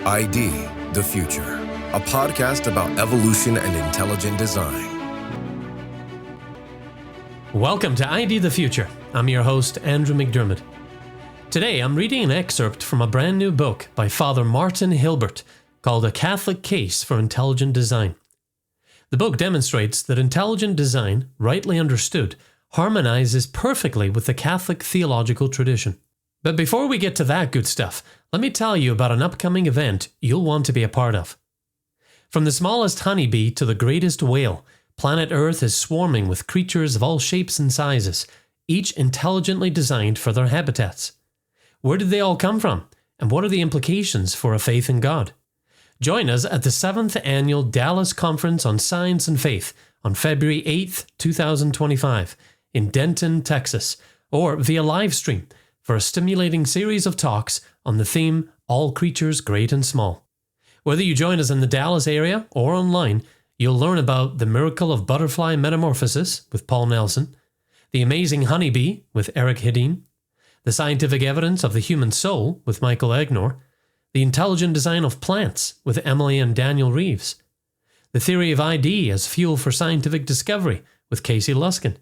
ID the Future, a podcast about evolution and intelligent design. Welcome to ID the Future. I'm your host, Andrew McDiarmid. Today, I'm reading an excerpt from a brand new book by Father Martin Hilbert called A Catholic Case for Intelligent Design. The book demonstrates that intelligent design, rightly understood, harmonizes perfectly with the Catholic theological tradition. But before we get to that good stuff, let me tell you about an upcoming event you'll want to be a part of. From the smallest honeybee to the greatest whale, planet Earth is swarming with creatures of all shapes and sizes, each intelligently designed for their habitats. Where did they all come from, and what are the implications for a faith in God? Join us at the 7th Annual Dallas Conference on Science and Faith on February 8th, 2025 in Denton, Texas, or via live stream for a stimulating series of talks on the theme All Creatures Great and Small. Whether you join us in the Dallas area or online, you'll learn about the miracle of butterfly metamorphosis with Paul Nelson, the amazing honeybee with Eric Hedin, the scientific evidence of the human soul with Michael Egnor, the intelligent design of plants with Emily and Daniel Reeves, the theory of ID as fuel for scientific discovery with Casey Luskin,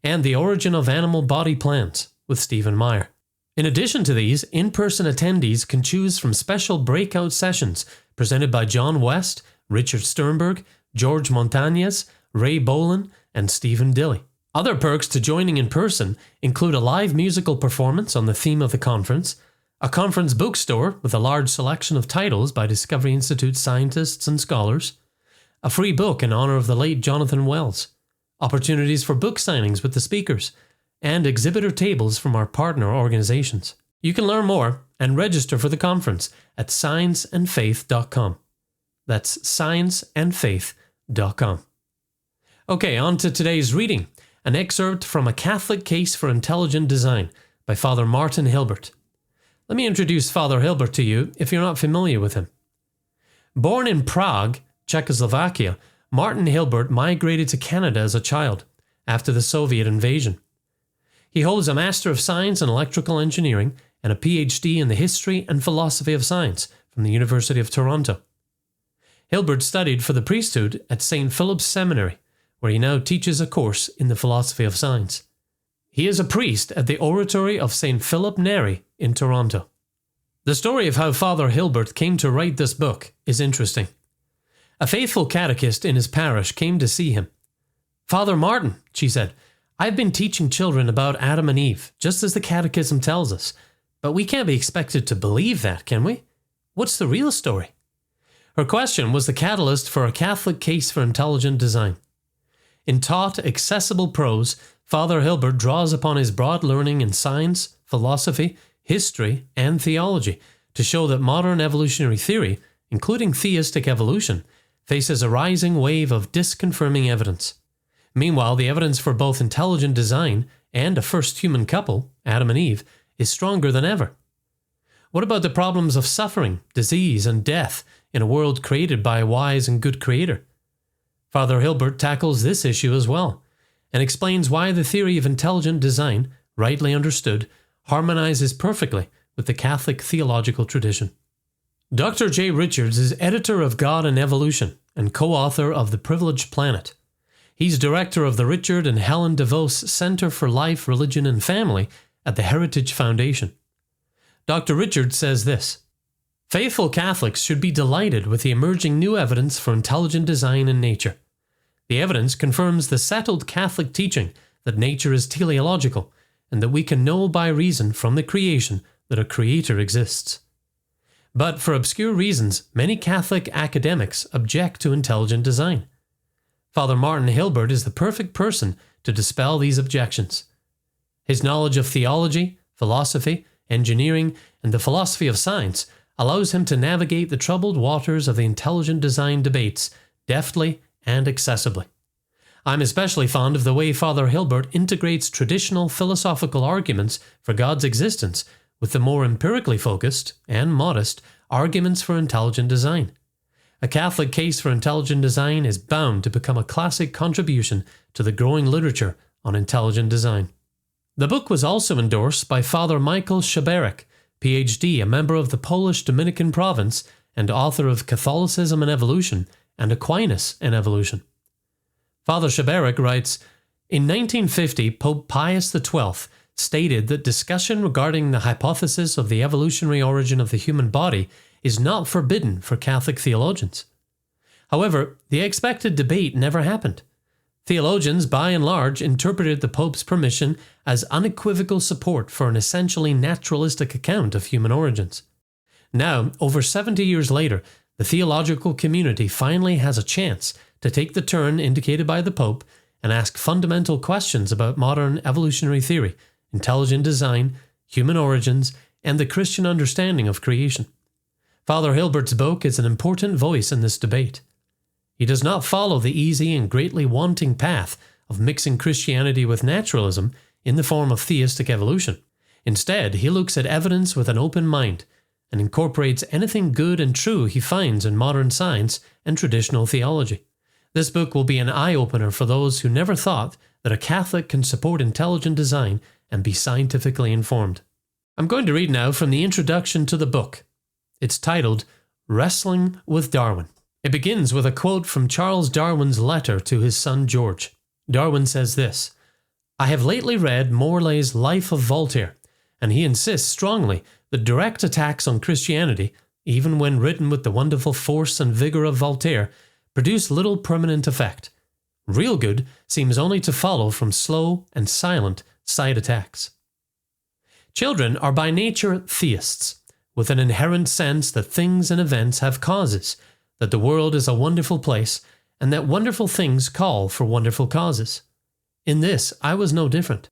and the origin of animal body plans with Stephen Meyer. In addition to these, in-person attendees can choose from special breakout sessions presented by John West, Richard Sternberg, George Montañez, Ray Bolin, and Stephen Dilley. Other perks to joining in person include a live musical performance on the theme of the conference, a conference bookstore with a large selection of titles by Discovery Institute scientists and scholars, a free book in honor of the late Jonathan Wells, opportunities for book signings with the speakers, and exhibitor tables from our partner organizations. You can learn more and register for the conference at scienceandfaith.com. That's scienceandfaith.com. Okay, on to today's reading, an excerpt from A Catholic Case for Intelligent Design by Father Martin Hilbert. Let me introduce Father Hilbert to you if you're not familiar with him. Born in Prague, Czechoslovakia, Martin Hilbert migrated to Canada as a child after the Soviet invasion. He holds a Master of Science in Electrical Engineering and a PhD in the History and Philosophy of Science from the University of Toronto. Hilbert studied for the priesthood at St. Philip's Seminary, where he now teaches a course in the philosophy of science. He is a priest at the Oratory of St. Philip Neri in Toronto. The story of how Father Hilbert came to write this book is interesting. A faithful catechist in his parish came to see him. "Father Martin," she said, "I've been teaching children about Adam and Eve, just as the Catechism tells us, but we can't be expected to believe that, can we? What's the real story?" Her question was the catalyst for A Catholic Case for Intelligent Design. In taut, accessible prose, Father Hilbert draws upon his broad learning in science, philosophy, history, and theology to show that modern evolutionary theory, including theistic evolution, faces a rising wave of disconfirming evidence. Meanwhile, the evidence for both intelligent design and a first human couple, Adam and Eve, is stronger than ever. What about the problems of suffering, disease, and death in a world created by a wise and good creator? Father Hilbert tackles this issue as well, and explains why the theory of intelligent design, rightly understood, harmonizes perfectly with the Catholic theological tradition. Dr. J. Richards is editor of God and Evolution and co-author of The Privileged Planet. He's director of the Richard and Helen DeVos Center for Life, Religion and Family at the Heritage Foundation. Dr. Richards says this: "Faithful Catholics should be delighted with the emerging new evidence for intelligent design in nature. The evidence confirms the settled Catholic teaching that nature is teleological and that we can know by reason from the creation that a creator exists. But for obscure reasons, many Catholic academics object to intelligent design. Father Martin Hilbert is the perfect person to dispel these objections. His knowledge of theology, philosophy, engineering, and the philosophy of science allows him to navigate the troubled waters of the intelligent design debates deftly and accessibly. I'm especially fond of the way Father Hilbert integrates traditional philosophical arguments for God's existence with the more empirically focused and modest arguments for intelligent design. A Catholic Case for Intelligent Design is bound to become a classic contribution to the growing literature on intelligent design." The book was also endorsed by Father Michael Szaberek, PhD, a member of the Polish Dominican province and author of Catholicism and Evolution and Aquinas and Evolution. Father Schaberek writes, in 1950, Pope Pius XII stated that discussion regarding the hypothesis of the evolutionary origin of the human body is not forbidden for Catholic theologians. However, the expected debate never happened. Theologians, by and large, interpreted the Pope's permission as unequivocal support for an essentially naturalistic account of human origins. Now, over 70 years later, the theological community finally has a chance to take the turn indicated by the Pope and ask fundamental questions about modern evolutionary theory, intelligent design, human origins, and the Christian understanding of creation. Father Hilbert's book is an important voice in this debate. He does not follow the easy and greatly wanting path of mixing Christianity with naturalism in the form of theistic evolution. Instead, he looks at evidence with an open mind and incorporates anything good and true he finds in modern science and traditional theology. This book will be an eye-opener for those who never thought that a Catholic can support intelligent design and be scientifically informed. I'm going to read now from the introduction to the book. It's titled, Wrestling with Darwin. It begins with a quote from Charles Darwin's letter to his son George. Darwin says this, I have lately read Morley's Life of Voltaire, and he insists strongly that direct attacks on Christianity, even when written with the wonderful force and vigour of Voltaire, produce little permanent effect. Real good seems only to follow from slow and silent side attacks. Children are by nature theists, with an inherent sense that things and events have causes, that the world is a wonderful place, and that wonderful things call for wonderful causes. In this, I was no different.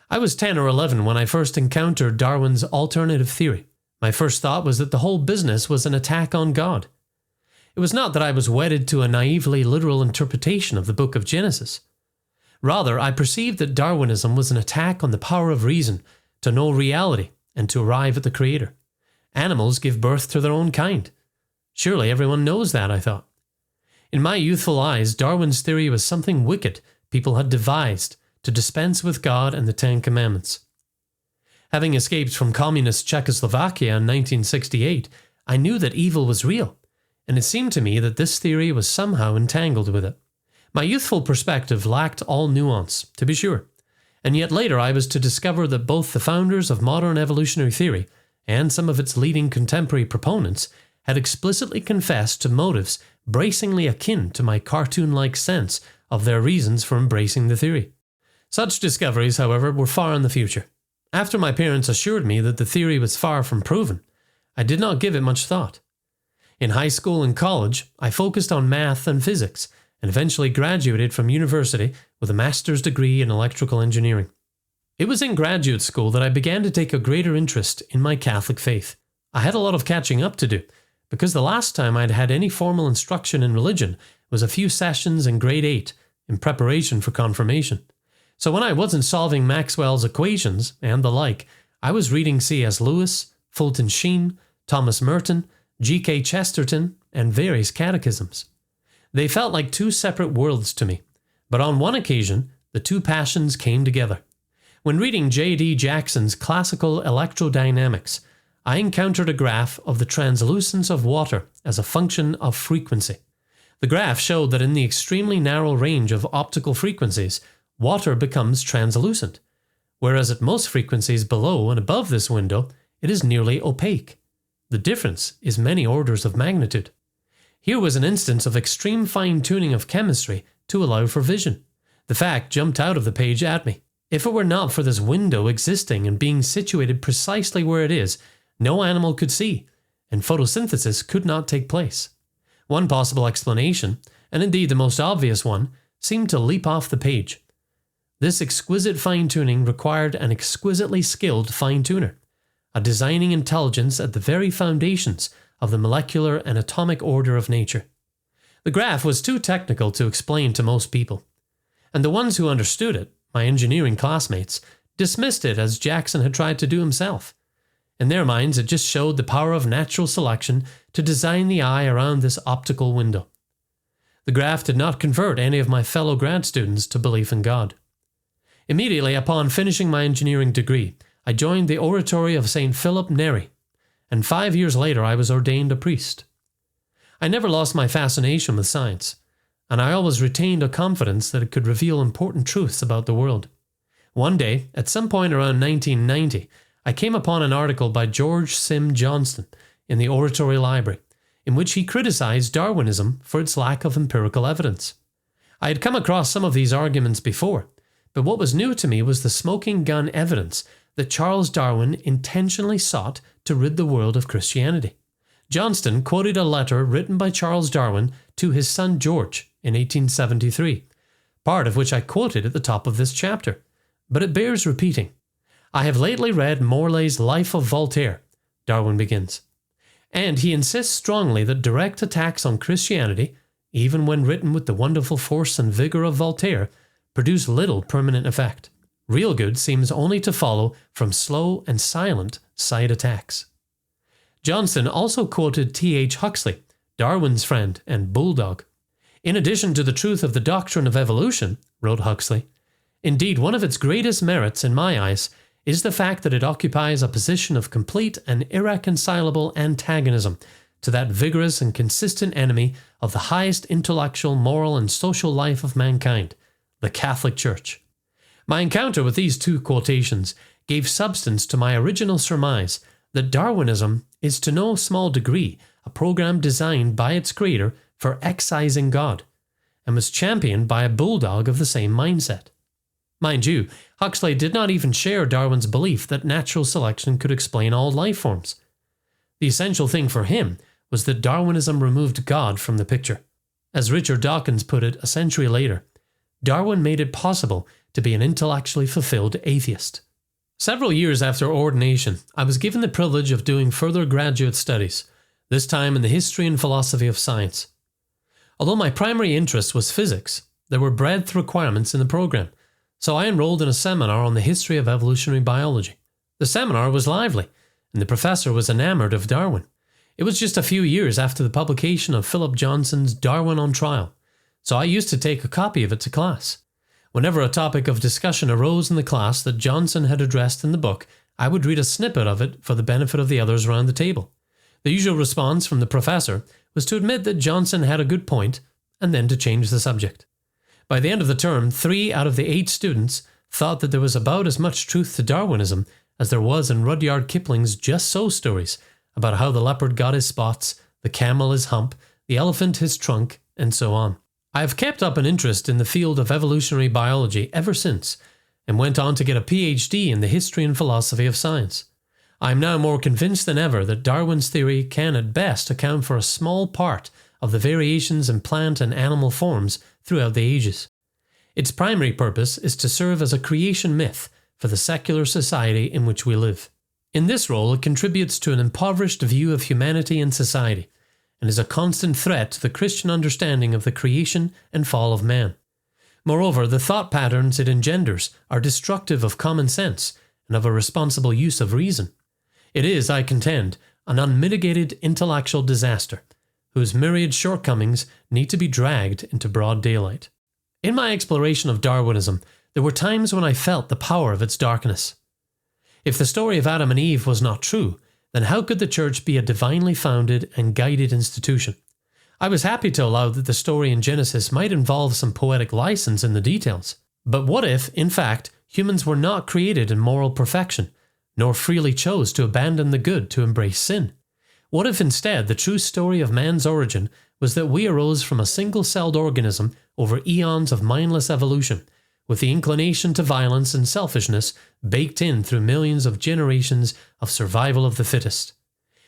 I was 10 or 11 when I first encountered Darwin's alternative theory. My first thought was that the whole business was an attack on God. It was not that I was wedded to a naively literal interpretation of the book of Genesis. Rather, I perceived that Darwinism was an attack on the power of reason to know reality and to arrive at the Creator. Animals give birth to their own kind. Surely everyone knows that, I thought. In my youthful eyes, Darwin's theory was something wicked people had devised to dispense with God and the Ten Commandments. Having escaped from communist Czechoslovakia in 1968, I knew that evil was real, and it seemed to me that this theory was somehow entangled with it. My youthful perspective lacked all nuance, to be sure, and yet later I was to discover that both the founders of modern evolutionary theory and some of its leading contemporary proponents had explicitly confessed to motives bracingly akin to my cartoon-like sense of their reasons for embracing the theory. Such discoveries, however, were far in the future. After my parents assured me that the theory was far from proven, I did not give it much thought. In high school and college, I focused on math and physics, and eventually graduated from university with a master's degree in electrical engineering. It was in graduate school that I began to take a greater interest in my Catholic faith. I had a lot of catching up to do, because the last time I'd had any formal instruction in religion was a few sessions in grade 8 in preparation for confirmation. So when I wasn't solving Maxwell's equations and the like, I was reading C.S. Lewis, Fulton Sheen, Thomas Merton, G.K. Chesterton, and various catechisms. They felt like two separate worlds to me, but on one occasion, the two passions came together. When reading J.D. Jackson's Classical Electrodynamics, I encountered a graph of the translucence of water as a function of frequency. The graph showed that in the extremely narrow range of optical frequencies, water becomes translucent, whereas at most frequencies below and above this window, it is nearly opaque. The difference is many orders of magnitude. Here was an instance of extreme fine-tuning of chemistry to allow for vision. The fact jumped out of the page at me. If it were not for this window existing and being situated precisely where it is, no animal could see, and photosynthesis could not take place. One possible explanation, and indeed the most obvious one, seemed to leap off the page. This exquisite fine-tuning required an exquisitely skilled fine-tuner, a designing intelligence at the very foundations of the molecular and atomic order of nature. The graph was too technical to explain to most people, and the ones who understood it, my engineering classmates, dismissed it as Jackson had tried to do himself. In their minds, it just showed the power of natural selection to design the eye around this optical window. The graph did not convert any of my fellow grad students to belief in God. Immediately upon finishing my engineering degree, I joined the oratory of St. Philip Neri, and 5 years later I was ordained a priest. I never lost my fascination with science, and I always retained a confidence that it could reveal important truths about the world. One day, at some point around 1990, I came upon an article by George Sim Johnston in the Oratory Library, in which he criticized Darwinism for its lack of empirical evidence. I had come across some of these arguments before, but what was new to me was the smoking gun evidence that Charles Darwin intentionally sought to rid the world of Christianity. Johnston quoted a letter written by Charles Darwin to his son George in 1873, part of which I quoted at the top of this chapter, but it bears repeating. I have lately read Morley's Life of Voltaire, Darwin begins, and he insists strongly that direct attacks on Christianity, even when written with the wonderful force and vigour of Voltaire, produce little permanent effect. Real good seems only to follow from slow and silent side attacks. Johnston also quoted T.H. Huxley, Darwin's friend and bulldog. In addition to the truth of the doctrine of evolution, wrote Huxley, indeed one of its greatest merits in my eyes is the fact that it occupies a position of complete and irreconcilable antagonism to that vigorous and consistent enemy of the highest intellectual, moral, and social life of mankind, the Catholic Church. My encounter with these two quotations gave substance to my original surmise that Darwinism is to no small degree a program designed by its creator for excising God, and was championed by a bulldog of the same mindset. Mind you, Huxley did not even share Darwin's belief that natural selection could explain all life forms. The essential thing for him was that Darwinism removed God from the picture. As Richard Dawkins put it a century later, Darwin made it possible to be an intellectually fulfilled atheist. Several years after ordination, I was given the privilege of doing further graduate studies, this time in the history and philosophy of science. Although my primary interest was physics, there were breadth requirements in the program, so I enrolled in a seminar on the history of evolutionary biology. The seminar was lively, and the professor was enamored of Darwin. It was just a few years after the publication of Philip Johnson's Darwin on Trial, so I used to take a copy of it to class. Whenever a topic of discussion arose in the class that Johnson had addressed in the book, I would read a snippet of it for the benefit of the others around the table. The usual response from the professor was to admit that Johnson had a good point, and then to change the subject. By the end of the term, 3 out of the 8 students thought that there was about as much truth to Darwinism as there was in Rudyard Kipling's Just So stories about how the leopard got his spots, the camel his hump, the elephant his trunk, and so on. I have kept up an interest in the field of evolutionary biology ever since, and went on to get a PhD in the history and philosophy of science. I am now more convinced than ever that Darwin's theory can at best account for a small part of the variations in plant and animal forms throughout the ages. Its primary purpose is to serve as a creation myth for the secular society in which we live. In this role, it contributes to an impoverished view of humanity and society, and is a constant threat to the Christian understanding of the creation and fall of man. Moreover, the thought patterns it engenders are destructive of common sense and of a responsible use of reason. It is, I contend, an unmitigated intellectual disaster, whose myriad shortcomings need to be dragged into broad daylight. In my exploration of Darwinism, there were times when I felt the power of its darkness. If the story of Adam and Eve was not true, then how could the church be a divinely founded and guided institution? I was happy to allow that the story in Genesis might involve some poetic license in the details. But what if, in fact, humans were not created in moral perfection, nor freely chose to abandon the good to embrace sin? What if instead the true story of man's origin was that we arose from a single-celled organism over eons of mindless evolution, with the inclination to violence and selfishness baked in through millions of generations of survival of the fittest?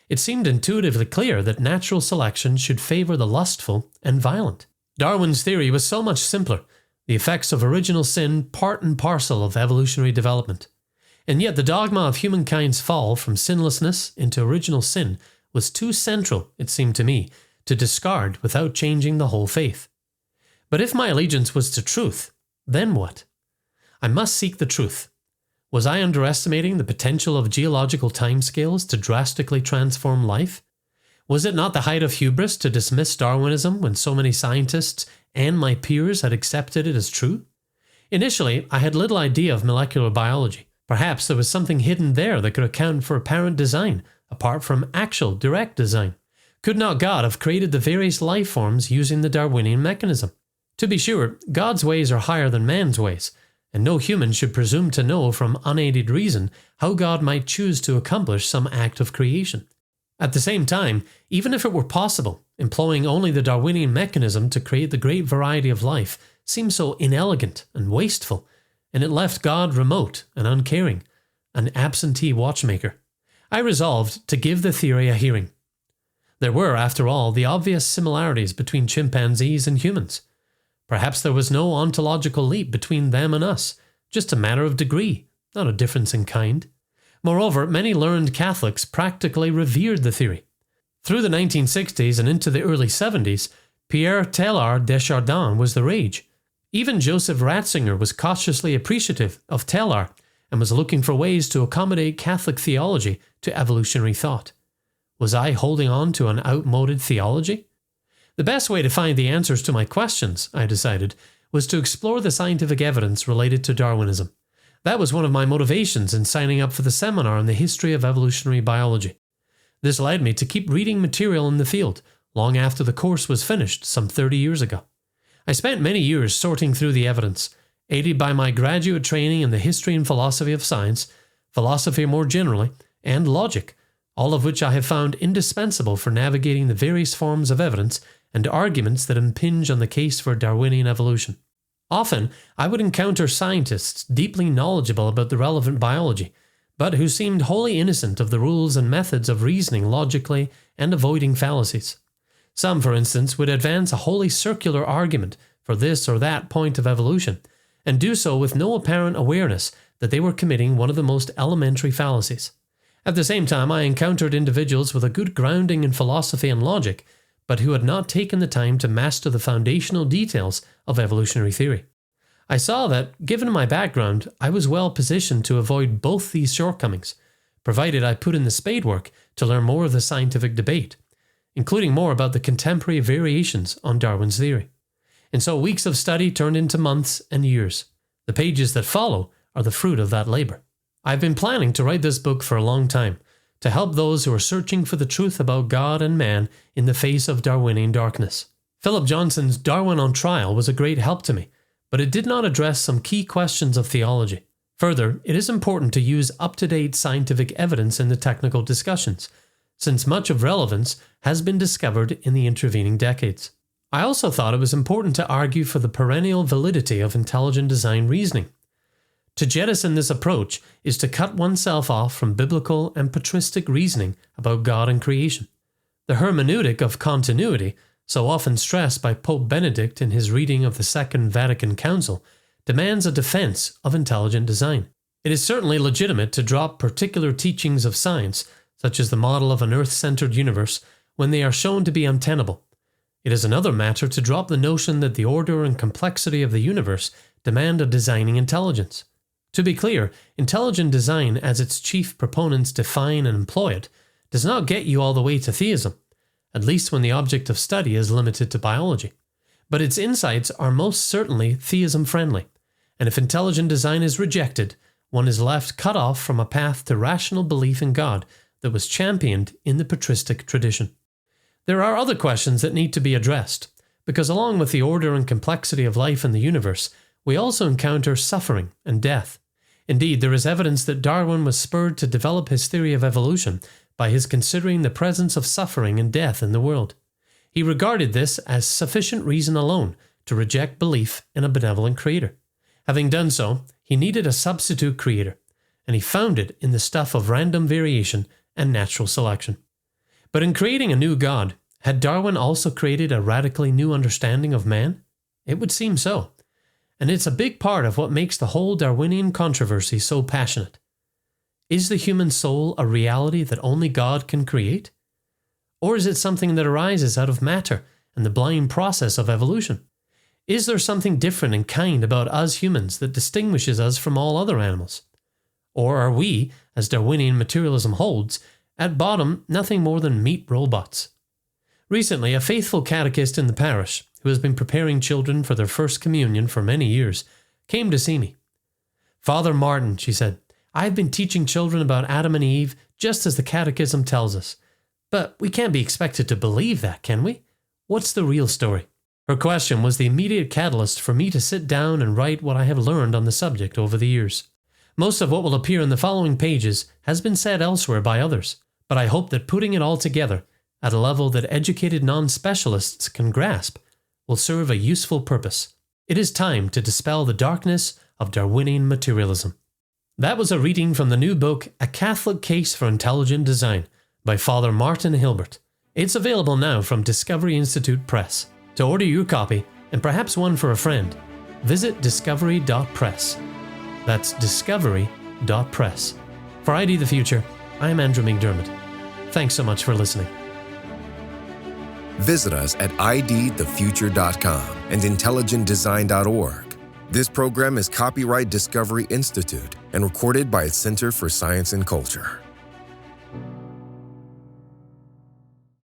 It seemed intuitively clear that natural selection should favour the lustful and violent. Darwin's theory was so much simpler, the effects of original sin part and parcel of evolutionary development. And yet the dogma of humankind's fall from sinlessness into original sin was too central, it seemed to me, to discard without changing the whole faith. But if my allegiance was to truth, then what? I must seek the truth. Was I underestimating the potential of geological timescales to drastically transform life? Was it not the height of hubris to dismiss Darwinism when so many scientists and my peers had accepted it as true? Initially, I had little idea of molecular biology. Perhaps there was something hidden there that could account for apparent design, apart from actual direct design. Could not God have created the various life forms using the Darwinian mechanism? To be sure, God's ways are higher than man's ways, and no human should presume to know from unaided reason how God might choose to accomplish some act of creation. At the same time, even if it were possible, employing only the Darwinian mechanism to create the great variety of life seemed so inelegant and wasteful, and it left God remote and uncaring, an absentee watchmaker. I resolved to give the theory a hearing. There were, after all, the obvious similarities between chimpanzees and humans. Perhaps there was no ontological leap between them and us, just a matter of degree, not a difference in kind. Moreover, many learned Catholics practically revered the theory. Through the 1960s and into the early 70s, Pierre Teilhard de Chardin was the rage. Even Joseph Ratzinger was cautiously appreciative of Teilhard and was looking for ways to accommodate Catholic theology to evolutionary thought. Was I holding on to an outmoded theology? The best way to find the answers to my questions, I decided, was to explore the scientific evidence related to Darwinism. That was one of my motivations in signing up for the seminar on the history of evolutionary biology. This led me to keep reading material in the field, long after the course was finished some 30 years ago. I spent many years sorting through the evidence, aided by my graduate training in the history and philosophy of science, philosophy more generally, and logic, all of which I have found indispensable for navigating the various forms of evidence and arguments that impinge on the case for Darwinian evolution. Often, I would encounter scientists deeply knowledgeable about the relevant biology, but who seemed wholly innocent of the rules and methods of reasoning logically and avoiding fallacies. Some, for instance, would advance a wholly circular argument for this or that point of evolution, and do so with no apparent awareness that they were committing one of the most elementary fallacies. At the same time, I encountered individuals with a good grounding in philosophy and logic, but who had not taken the time to master the foundational details of evolutionary theory. I saw that, given my background, I was well positioned to avoid both these shortcomings, provided I put in the spade work to learn more of the scientific debate, including more about the contemporary variations on Darwin's theory. And so weeks of study turned into months and years. The pages that follow are the fruit of that labor. I've been planning to write this book for a long time, to help those who are searching for the truth about God and man in the face of Darwinian darkness. Philip Johnson's Darwin on Trial was a great help to me, but it did not address some key questions of theology. Further, it is important to use up-to-date scientific evidence in the technical discussions, since much of relevance has been discovered in the intervening decades. I also thought it was important to argue for the perennial validity of intelligent design reasoning. To jettison this approach is to cut oneself off from biblical and patristic reasoning about God and creation. The hermeneutic of continuity, so often stressed by Pope Benedict in his reading of the Second Vatican Council, demands a defense of intelligent design. It is certainly legitimate to drop particular teachings of science, such as the model of an Earth-centered universe, when they are shown to be untenable. It is another matter to drop the notion that the order and complexity of the universe demand a designing intelligence. To be clear, intelligent design, as its chief proponents define and employ it, does not get you all the way to theism, at least when the object of study is limited to biology. But its insights are most certainly theism-friendly, and if intelligent design is rejected, one is left cut off from a path to rational belief in God that was championed in the patristic tradition. There are other questions that need to be addressed, because along with the order and complexity of life in the universe, we also encounter suffering and death. Indeed, there is evidence that Darwin was spurred to develop his theory of evolution by his considering the presence of suffering and death in the world. He regarded this as sufficient reason alone to reject belief in a benevolent creator. Having done so, he needed a substitute creator, and he found it in the stuff of random variation and natural selection. But in creating a new God, had Darwin also created a radically new understanding of man? It would seem so. And it's a big part of what makes the whole Darwinian controversy so passionate. Is the human soul a reality that only God can create? Or is it something that arises out of matter and the blind process of evolution? Is there something different in kind about us humans that distinguishes us from all other animals? Or are we, as Darwinian materialism holds, at bottom nothing more than meat robots? Recently, a faithful catechist in the parish, who has been preparing children for their first communion for many years, came to see me. "Father Martin," she said, "I have been teaching children about Adam and Eve just as the Catechism tells us. But we can't be expected to believe that, can we? What's the real story? Her question was the immediate catalyst for me to sit down and write what I have learned on the subject over the years. Most of what will appear in the following pages has been said elsewhere by others, but I hope that putting it all together at a level that educated non-specialists can grasp will serve a useful purpose. It is time to dispel the darkness of Darwinian materialism. That was a reading from the new book, A Catholic Case for Intelligent Design, by Father Martin Hilbert. It's available now from Discovery Institute Press. To order your copy, and perhaps one for a friend, visit discovery.press. That's discovery.press. For ID the Future, I am Andrew McDiarmid. Thanks so much for listening. Visit us at idthefuture.com and intelligentdesign.org. This program is copyright Discovery Institute and recorded by its Center for Science and Culture.